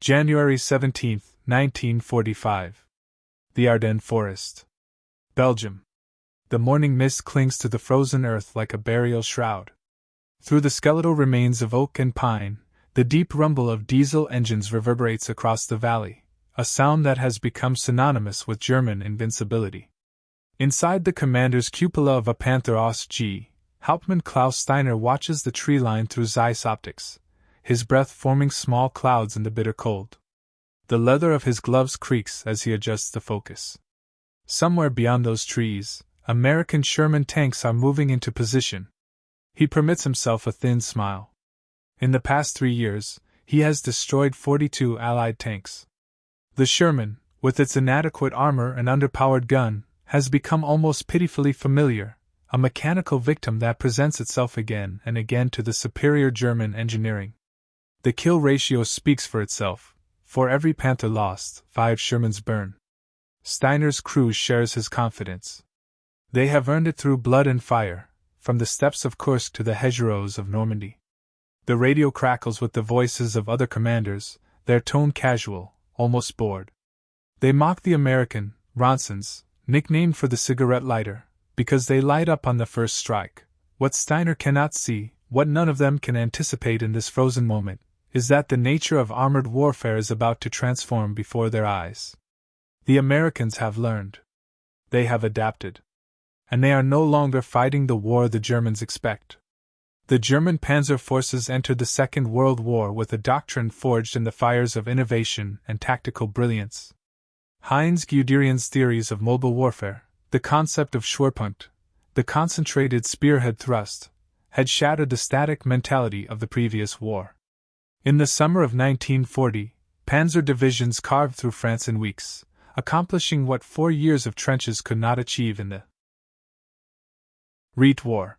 January 17, 1945. The Ardennes Forest. Belgium. The morning mist clings to the frozen earth like a burial shroud. Through the skeletal remains of oak and pine, the deep rumble of diesel engines reverberates across the valley, a sound that has become synonymous with German invincibility. Inside the commander's cupola of a Panther Aus G, Hauptmann Klaus Steiner watches the tree line through Zeiss optics, his breath forming small clouds in the bitter cold. The leather of his gloves creaks as he adjusts the focus. Somewhere beyond those trees, American Sherman tanks are moving into position. He permits himself a thin smile. In the past 3 years, he has destroyed 42 Allied tanks. The Sherman, with its inadequate armor and underpowered gun, has become almost pitifully familiar, a mechanical victim that presents itself again and again to the superior German engineering. The kill ratio speaks for itself. For every Panther lost, 5 Shermans burn. Steiner's crew shares his confidence. They have earned it through blood and fire, from the steppes of Kursk to the hedgerows of Normandy. The radio crackles with the voices of other commanders, their tone casual, almost bored. They mock the American, Ronsons, nicknamed for the cigarette lighter, because they light up on the first strike. What Steiner cannot see, what none of them can anticipate in this frozen moment, is that the nature of armored warfare is about to transform before their eyes. The Americans have learned. They have adapted. And they are no longer fighting the war the Germans expect. The German panzer forces entered the Second World War with a doctrine forged in the fires of innovation and tactical brilliance. Heinz Guderian's theories of mobile warfare, the concept of Schwerpunkt, the concentrated spearhead thrust, had shattered the static mentality of the previous war. In the summer of 1940, panzer divisions carved through France in weeks, accomplishing what 4 years of trenches could not achieve in the Rhete War.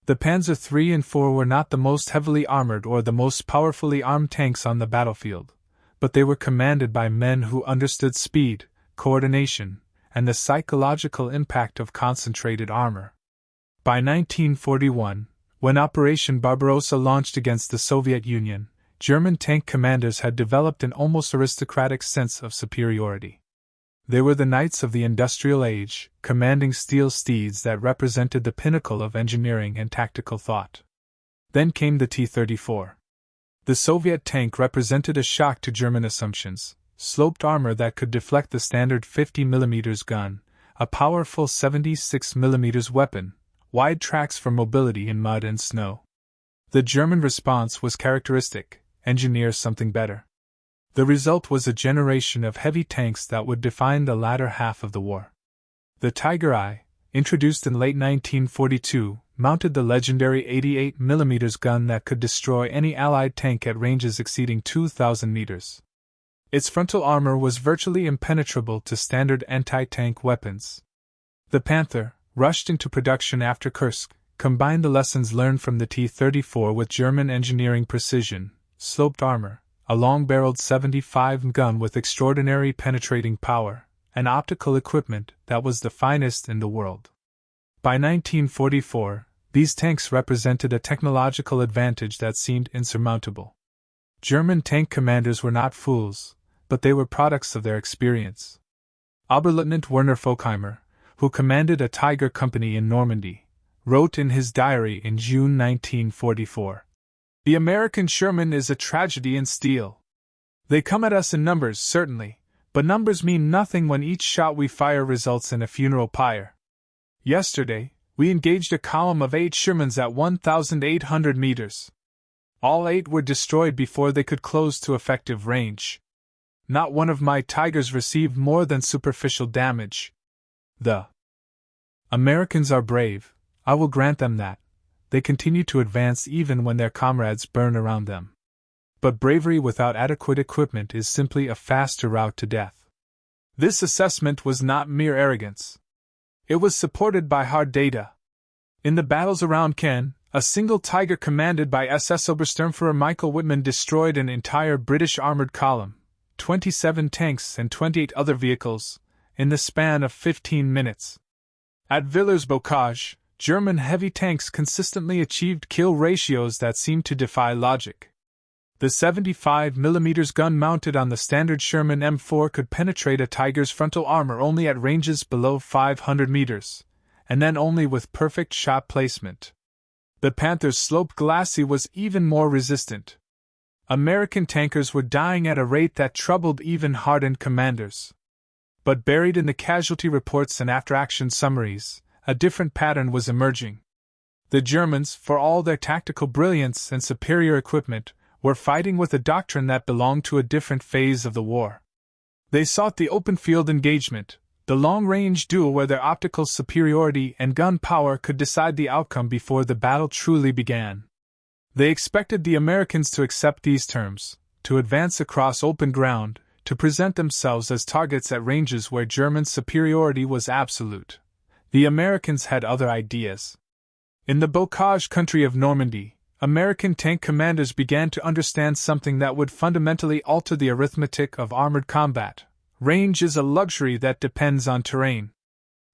The Panzer III and IV were not the most heavily armored or the most powerfully armed tanks on the battlefield, but they were commanded by men who understood speed, coordination, and the psychological impact of concentrated armor. By 1941, when Operation Barbarossa launched against the Soviet Union, German tank commanders had developed an almost aristocratic sense of superiority. They were the knights of the industrial age, commanding steel steeds that represented the pinnacle of engineering and tactical thought. Then came the T-34. The Soviet tank represented a shock to German assumptions: sloped armor that could deflect the standard 50mm gun, a powerful 76mm weapon, wide tracks for mobility in mud and snow. The German response was characteristic: engineer something better. The result was a generation of heavy tanks that would define the latter half of the war. The Tiger I, introduced in late 1942, mounted the legendary 88mm gun that could destroy any Allied tank at ranges exceeding 2,000 meters. Its frontal armor was virtually impenetrable to standard anti-tank weapons. The Panther, rushed into production after Kursk, combined the lessons learned from the T-34 with German engineering precision: sloped armor, a long-barreled 75 gun with extraordinary penetrating power, and optical equipment that was the finest in the world. By 1944, these tanks represented a technological advantage that seemed insurmountable. German tank commanders were not fools, but they were products of their experience. Oberleutnant Werner Folkheimer, who commanded a Tiger company in Normandy, wrote in his diary in June 1944, "The American Sherman is a tragedy in steel. They come at us in numbers, certainly, but numbers mean nothing when each shot we fire results in a funeral pyre. Yesterday, we engaged a column of 8 Shermans at 1,800 meters. All 8 were destroyed before they could close to effective range. Not one of my Tigers received more than superficial damage. The Americans are brave, I will grant them that. They continue to advance even when their comrades burn around them. But bravery without adequate equipment is simply a faster route to death." This assessment was not mere arrogance. It was supported by hard data. In the battles around Caen, a single Tiger commanded by SS Obersturmführer Michael Whitman destroyed an entire British armored column, 27 tanks and 28 other vehicles, in the span of 15 minutes. At Villers-Bocage, German heavy tanks consistently achieved kill ratios that seemed to defy logic. The 75mm gun mounted on the standard Sherman M4 could penetrate a Tiger's frontal armor only at ranges below 500 meters, and then only with perfect shot placement. The Panther's sloped glacis was even more resistant. American tankers were dying at a rate that troubled even hardened commanders. But buried in the casualty reports and after-action summaries, a different pattern was emerging. The Germans, for all their tactical brilliance and superior equipment, were fighting with a doctrine that belonged to a different phase of the war. They sought the open-field engagement, the long-range duel where their optical superiority and gun power could decide the outcome before the battle truly began. They expected the Americans to accept these terms, to advance across open ground, to present themselves as targets at ranges where German superiority was absolute. The Americans had other ideas. In the Bocage country of Normandy, American tank commanders began to understand something that would fundamentally alter the arithmetic of armored combat. Range is a luxury that depends on terrain.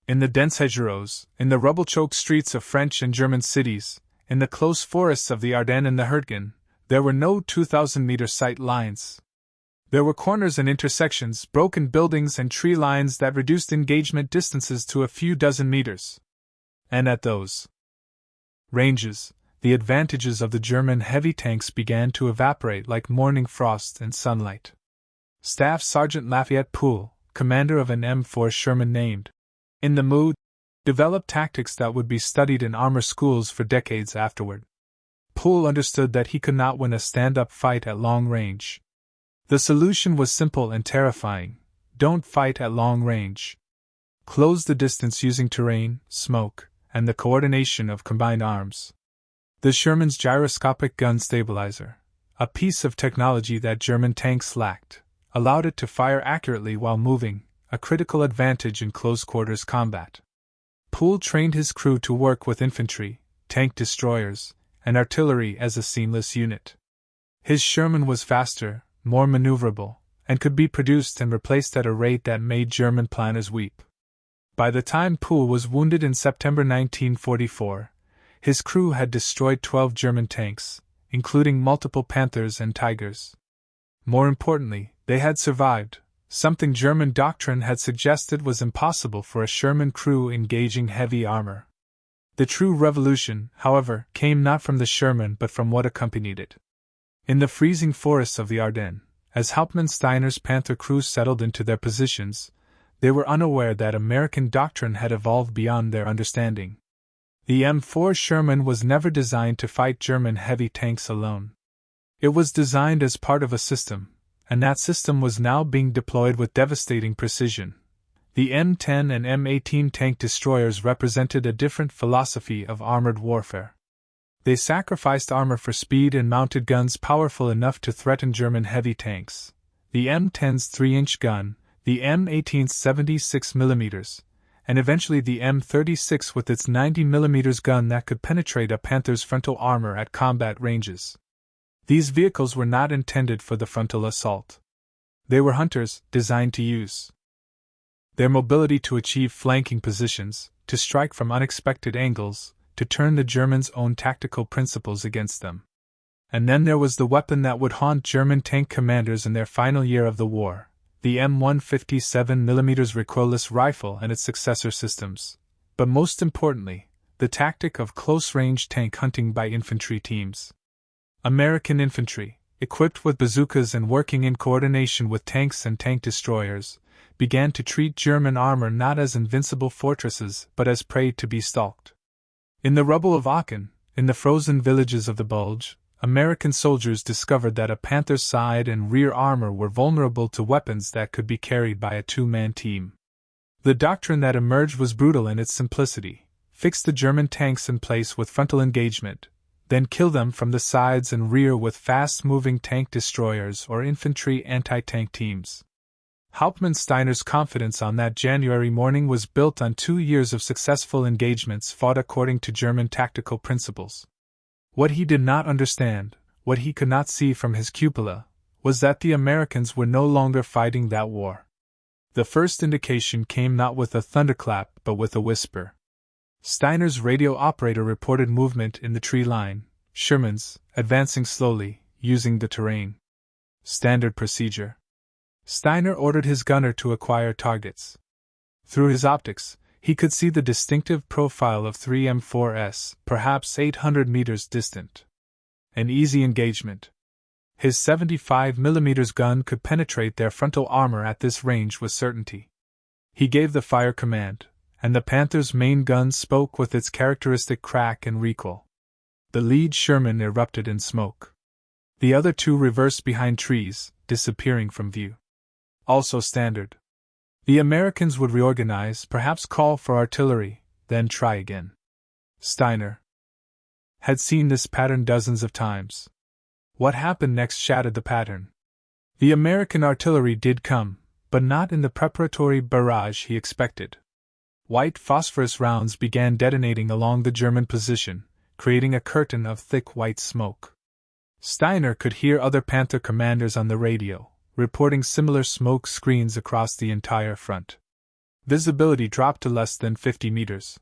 In the dense hedgerows, in the rubble-choked streets of French and German cities, in the close forests of the Ardennes and the Hurtgen, there were no 2,000-meter sight lines. There were corners and intersections, broken buildings and tree lines that reduced engagement distances to a few dozen meters. And at those ranges, the advantages of the German heavy tanks began to evaporate like morning frost in sunlight. Staff Sergeant Lafayette Poole, commander of an M4 Sherman named in the mood, developed tactics that would be studied in armor schools for decades afterward. Poole understood that he could not win a stand-up fight at long range. The solution was simple and terrifying: don't fight at long range. Close the distance using terrain, smoke, and the coordination of combined arms. The Sherman's gyroscopic gun stabilizer, a piece of technology that German tanks lacked, allowed it to fire accurately while moving, a critical advantage in close-quarters combat. Poole trained his crew to work with infantry, tank destroyers, and artillery as a seamless unit. His Sherman was faster, more maneuverable, and could be produced and replaced at a rate that made German planners weep. By the time Poole was wounded in September 1944, his crew had destroyed 12 German tanks, including multiple Panthers and Tigers. More importantly, they had survived, something German doctrine had suggested was impossible for a Sherman crew engaging heavy armor. The true revolution, however, came not from the Sherman but from what accompanied it. In the freezing forests of the Ardennes, as Hauptmann Steiner's Panther crews settled into their positions, they were unaware that American doctrine had evolved beyond their understanding. The M4 Sherman was never designed to fight German heavy tanks alone. It was designed as part of a system, and that system was now being deployed with devastating precision. The M10 and M18 tank destroyers represented a different philosophy of armored warfare. They sacrificed armor for speed and mounted guns powerful enough to threaten German heavy tanks. The M10's 3-inch gun, the M18's 76mm, and eventually the M36 with its 90mm gun that could penetrate a Panther's frontal armor at combat ranges. These vehicles were not intended for the frontal assault. They were hunters, designed to use their mobility to achieve flanking positions, to strike from unexpected angles, to turn the Germans' own tactical principles against them. And then there was the weapon that would haunt German tank commanders in their final year of the war, the M157mm recoilless rifle and its successor systems. But most importantly, the tactic of close-range tank hunting by infantry teams. American infantry, equipped with bazookas and working in coordination with tanks and tank destroyers, began to treat German armor not as invincible fortresses but as prey to be stalked. In the rubble of Aachen, in the frozen villages of the Bulge, American soldiers discovered that a Panther's side and rear armor were vulnerable to weapons that could be carried by a two-man team. The doctrine that emerged was brutal in its simplicity: fix the German tanks in place with frontal engagement, then kill them from the sides and rear with fast-moving tank destroyers or infantry anti-tank teams. Hauptmann Steiner's confidence on that January morning was built on 2 years of successful engagements fought according to German tactical principles. What he did not understand, what he could not see from his cupola, was that the Americans were no longer fighting that war. The first indication came not with a thunderclap but with a whisper. Steiner's radio operator reported movement in the tree line. Shermans, advancing slowly, using the terrain. Standard procedure. Steiner ordered his gunner to acquire targets. Through his optics, he could see the distinctive profile of 3M4s, perhaps 800 meters distant. An easy engagement. His 75mm gun could penetrate their frontal armor at this range with certainty. He gave the fire command, and the Panther's main gun spoke with its characteristic crack and recoil. The lead Sherman erupted in smoke. The other two reversed behind trees, disappearing from view. Also standard. The Americans would reorganize, perhaps call for artillery, then try again. Steiner had seen this pattern dozens of times. What happened next shattered the pattern. The American artillery did come, but not in the preparatory barrage he expected. White phosphorus rounds began detonating along the German position, creating a curtain of thick white smoke. Steiner could hear other Panther commanders on the radio, reporting similar smoke screens across the entire front. Visibility dropped to less than 50 meters.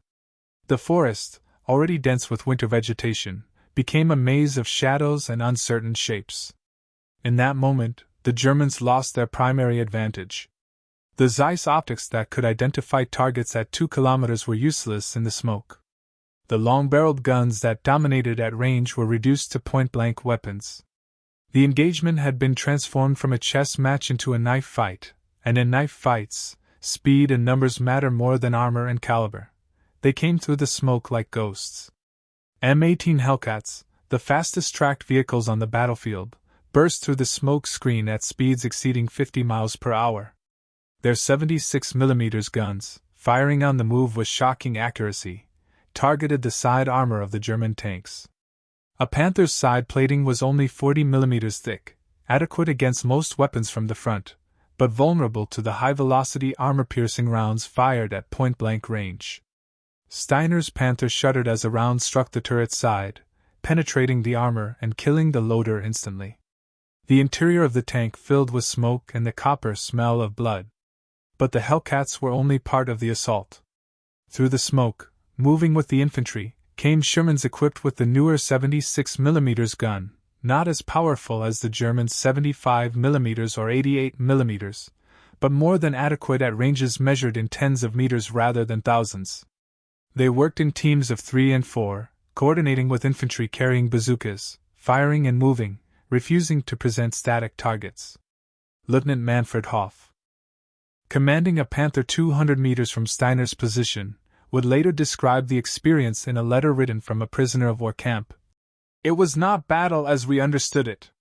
The forest, already dense with winter vegetation, became a maze of shadows and uncertain shapes. In that moment, the Germans lost their primary advantage. The Zeiss optics that could identify targets at 2 kilometers were useless in the smoke. The long-barreled guns that dominated at range were reduced to point-blank weapons. The engagement had been transformed from a chess match into a knife fight, and in knife fights, speed and numbers matter more than armor and caliber. They came through the smoke like ghosts. M18 Hellcats, the fastest tracked vehicles on the battlefield, burst through the smoke screen at speeds exceeding 50 miles per hour. Their 76mm guns, firing on the move with shocking accuracy, targeted the side armor of the German tanks. A Panther's side plating was only 40mm thick, adequate against most weapons from the front, but vulnerable to the high-velocity armor-piercing rounds fired at point-blank range. Steiner's Panther shuddered as a round struck the turret's side, penetrating the armor and killing the loader instantly. The interior of the tank filled with smoke and the copper smell of blood. But the Hellcats were only part of the assault. Through the smoke, moving with the infantry, came Shermans equipped with the newer 76mm gun, not as powerful as the German 75mm or 88mm, but more than adequate at ranges measured in tens of meters rather than thousands. They worked in teams of 3 and 4, coordinating with infantry carrying bazookas, firing and moving, refusing to present static targets. Lieutenant Manfred Hoff, commanding a Panther 200 meters from Steiner's position, would later describe the experience in a letter written from a prisoner of war camp. It was not battle as we understood it.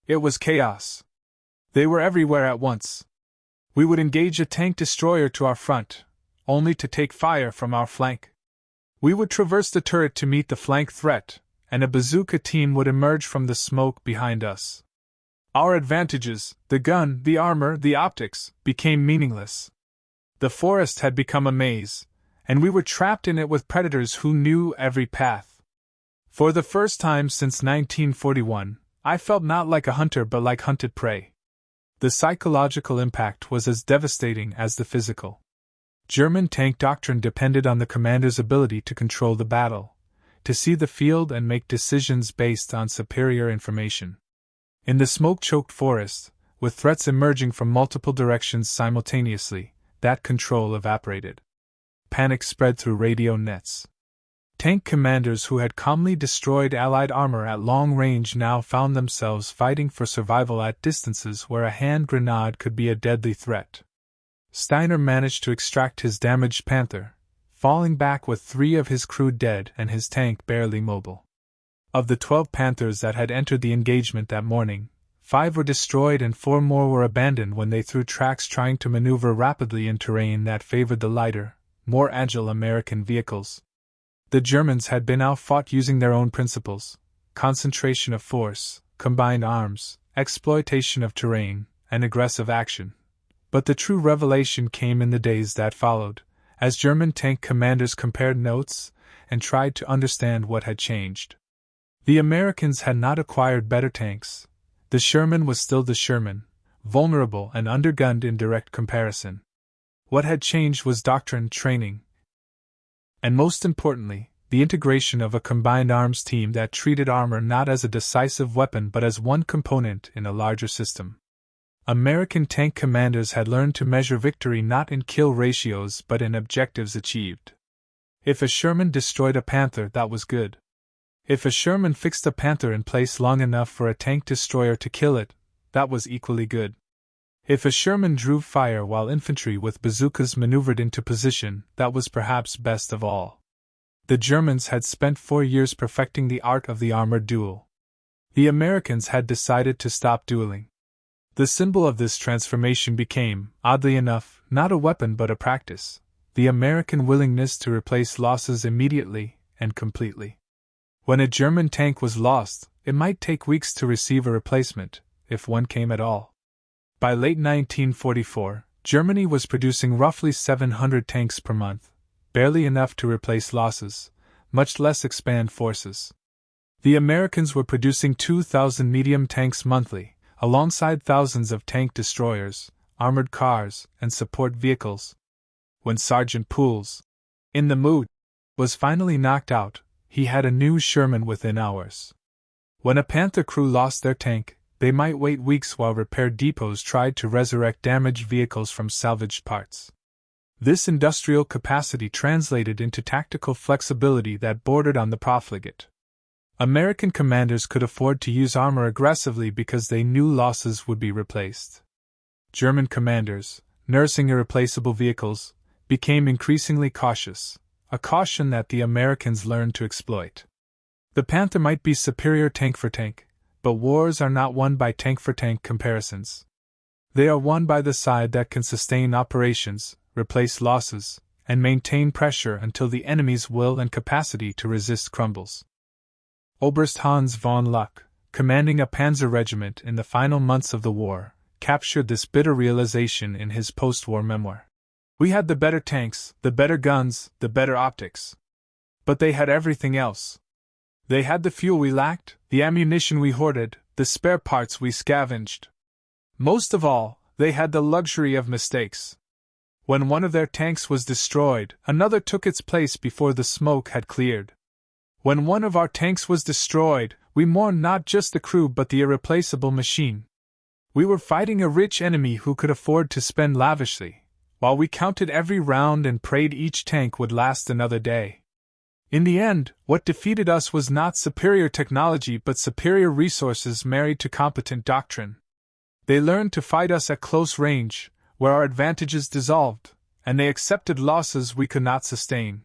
It was chaos. They were everywhere at once. We would engage a tank destroyer to our front, only to take fire from our flank. We would traverse the turret to meet the flank threat, and a bazooka team would emerge from the smoke behind us. Our advantages, the gun, the armor, the optics, became meaningless. The forest had become a maze, and we were trapped in it with predators who knew every path. For the first time since 1941, I felt not like a hunter but like hunted prey. The psychological impact was as devastating as the physical. German tank doctrine depended on the commander's ability to control the battle, to see the field and make decisions based on superior information. In the smoke-choked forest, with threats emerging from multiple directions simultaneously, that control evaporated. Panic spread through radio nets. Tank commanders who had calmly destroyed Allied armor at long range now found themselves fighting for survival at distances where a hand grenade could be a deadly threat. Steiner managed to extract his damaged Panther, falling back with 3 of his crew dead and his tank barely mobile. Of the 12 Panthers that had entered the engagement that morning, 5 were destroyed and 4 more were abandoned when they threw tracks trying to maneuver rapidly in terrain that favored the lighter, more agile American vehicles. The Germans had been outfought using their own principles: concentration of force, combined arms, exploitation of terrain, and aggressive action. But the true revelation came in the days that followed, as German tank commanders compared notes and tried to understand what had changed. The Americans had not acquired better tanks. The Sherman was still the Sherman, vulnerable and undergunned in direct comparison. What had changed was doctrine, training, and most importantly, the integration of a combined arms team that treated armor not as a decisive weapon but as one component in a larger system. American tank commanders had learned to measure victory not in kill ratios but in objectives achieved. If a Sherman destroyed a Panther, that was good. If a Sherman fixed a Panther in place long enough for a tank destroyer to kill it, that was equally good. If a Sherman drew fire while infantry with bazookas maneuvered into position, that was perhaps best of all. The Germans had spent 4 years perfecting the art of the armored duel. The Americans had decided to stop dueling. The symbol of this transformation became, oddly enough, not a weapon but a practice: the American willingness to replace losses immediately and completely. When a German tank was lost, it might take weeks to receive a replacement, if one came at all. By late 1944, Germany was producing roughly 700 tanks per month, barely enough to replace losses, much less expand forces. The Americans were producing 2,000 medium tanks monthly, alongside thousands of tank destroyers, armored cars, and support vehicles. When Sergeant Pools, in the mood, was finally knocked out, he had a new Sherman within hours. When a Panther crew lost their tank, they might wait weeks while repair depots tried to resurrect damaged vehicles from salvaged parts. This industrial capacity translated into tactical flexibility that bordered on the profligate. American commanders could afford to use armor aggressively because they knew losses would be replaced. German commanders, nursing irreplaceable vehicles, became increasingly cautious, a caution that the Americans learned to exploit. The Panther might be superior tank for tank, but wars are not won by tank for tank comparisons. They are won by the side that can sustain operations, replace losses, and maintain pressure until the enemy's will and capacity to resist crumbles. Oberst Hans von Luck, commanding a panzer regiment in the final months of the war, captured this bitter realization in his post-war memoir. "We had the better tanks, the better guns, the better optics. But they had everything else. They had the fuel we lacked, the ammunition we hoarded, the spare parts we scavenged. Most of all, they had the luxury of mistakes. When one of their tanks was destroyed, another took its place before the smoke had cleared. When one of our tanks was destroyed, we mourned not just the crew but the irreplaceable machine. We were fighting a rich enemy who could afford to spend lavishly, while we counted every round and prayed each tank would last another day. In the end, what defeated us was not superior technology but superior resources married to competent doctrine. They learned to fight us at close range, where our advantages dissolved, and they accepted losses we could not sustain.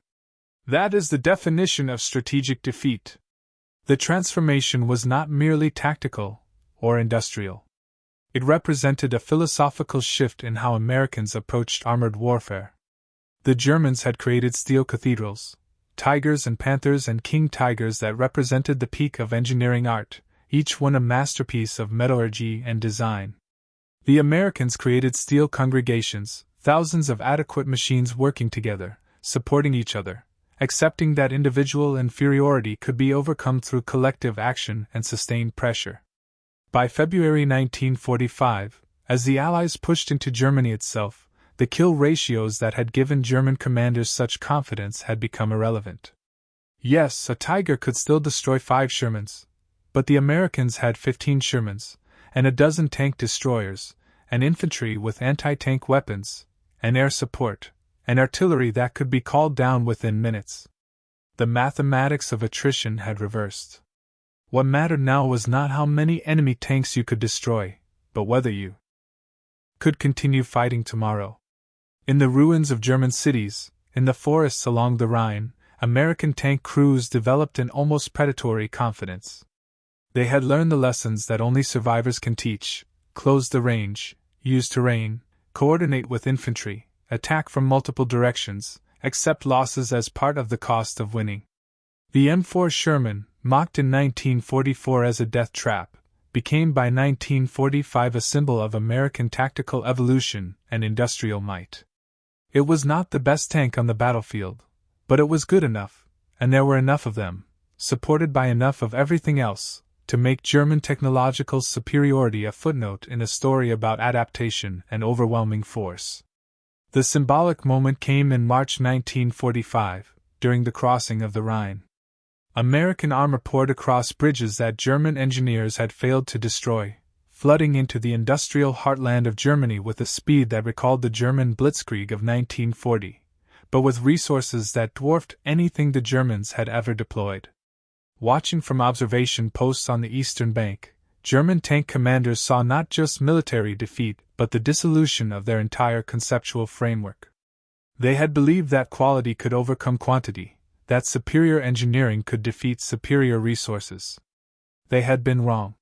That is the definition of strategic defeat." The transformation was not merely tactical or industrial. It represented a philosophical shift in how Americans approached armored warfare. The Germans had created steel cathedrals, Tigers and Panthers and King Tigers that represented the peak of engineering art, each one a masterpiece of metallurgy and design. The Americans created steel congregations, thousands of adequate machines working together, supporting each other, accepting that individual inferiority could be overcome through collective action and sustained pressure. By February 1945, as the Allies pushed into Germany itself, the kill ratios that had given German commanders such confidence had become irrelevant. Yes, a Tiger could still destroy 5 Shermans, but the Americans had 15 Shermans, and a dozen tank destroyers, and infantry with anti-tank weapons, and air support, and artillery that could be called down within minutes. The mathematics of attrition had reversed. What mattered now was not how many enemy tanks you could destroy, but whether you could continue fighting tomorrow. In the ruins of German cities, in the forests along the Rhine, American tank crews developed an almost predatory confidence. They had learned the lessons that only survivors can teach: close the range, use terrain, coordinate with infantry, attack from multiple directions, accept losses as part of the cost of winning. The M4 Sherman, mocked in 1944 as a death trap, became by 1945 a symbol of American tactical evolution and industrial might. It was not the best tank on the battlefield, but it was good enough, and there were enough of them, supported by enough of everything else, to make German technological superiority a footnote in a story about adaptation and overwhelming force. The symbolic moment came in March 1945, during the crossing of the Rhine. American armor poured across bridges that German engineers had failed to destroy, flooding into the industrial heartland of Germany with a speed that recalled the German Blitzkrieg of 1940, but with resources that dwarfed anything the Germans had ever deployed. Watching from observation posts on the eastern bank, German tank commanders saw not just military defeat but the dissolution of their entire conceptual framework. They had believed that quality could overcome quantity, that superior engineering could defeat superior resources. They had been wrong.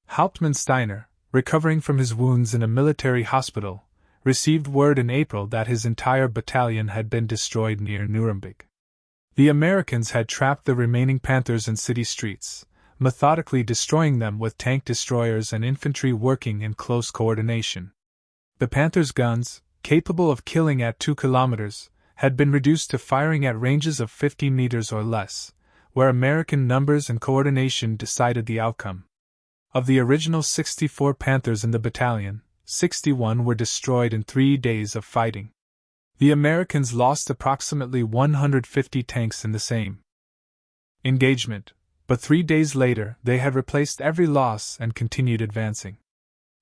Hauptmann Steiner, recovering from his wounds in a military hospital, received word in April that his entire battalion had been destroyed near Nuremberg. The Americans had trapped the remaining Panthers in city streets, methodically destroying them with tank destroyers and infantry working in close coordination. The Panthers' guns, capable of killing at 2 kilometers, had been reduced to firing at ranges of 50 meters or less, where American numbers and coordination decided the outcome. Of the original 64 Panthers in the battalion, 61 were destroyed in 3 days of fighting. The Americans lost approximately 150 tanks in the same engagement, but 3 days later they had replaced every loss and continued advancing.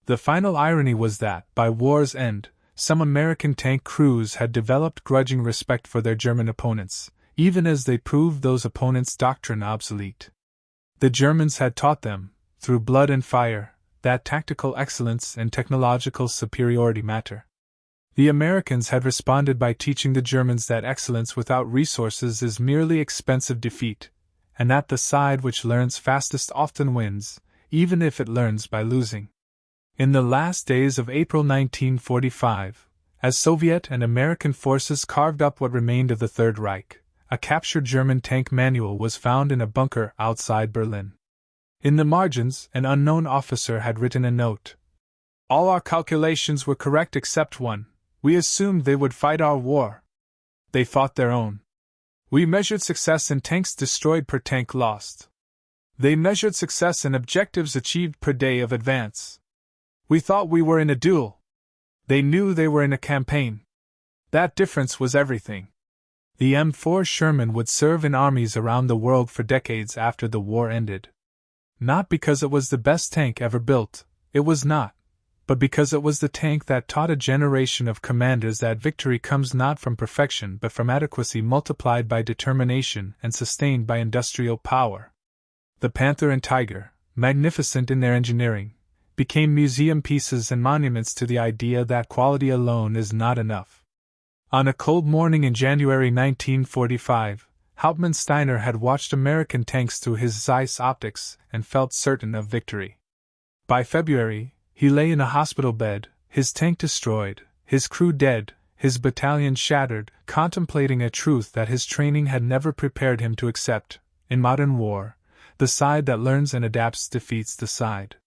The final irony was that, by war's end, some American tank crews had developed grudging respect for their German opponents, even as they proved those opponents' doctrine obsolete. The Germans had taught them, through blood and fire, that tactical excellence and technological superiority matter. The Americans had responded by teaching the Germans that excellence without resources is merely expensive defeat, and that the side which learns fastest often wins, even if it learns by losing. In the last days of April 1945, as Soviet and American forces carved up what remained of the Third Reich, a captured German tank manual was found in a bunker outside Berlin. In the margins, an unknown officer had written a note. "All our calculations were correct except one. We assumed they would fight our war. They fought their own. We measured success in tanks destroyed per tank lost. They measured success in objectives achieved per day of advance. We thought we were in a duel. They knew they were in a campaign. That difference was everything." The M4 Sherman would serve in armies around the world for decades after the war ended. Not because it was the best tank ever built, it was not, but because it was the tank that taught a generation of commanders that victory comes not from perfection but from adequacy multiplied by determination and sustained by industrial power. The Panther and Tiger, magnificent in their engineering, became museum pieces and monuments to the idea that quality alone is not enough. On a cold morning in January 1945, Hauptmann Steiner had watched American tanks through his Zeiss optics and felt certain of victory. By February, he lay in a hospital bed, his tank destroyed, his crew dead, his battalion shattered, contemplating a truth that his training had never prepared him to accept. In modern war, the side that learns and adapts defeats the side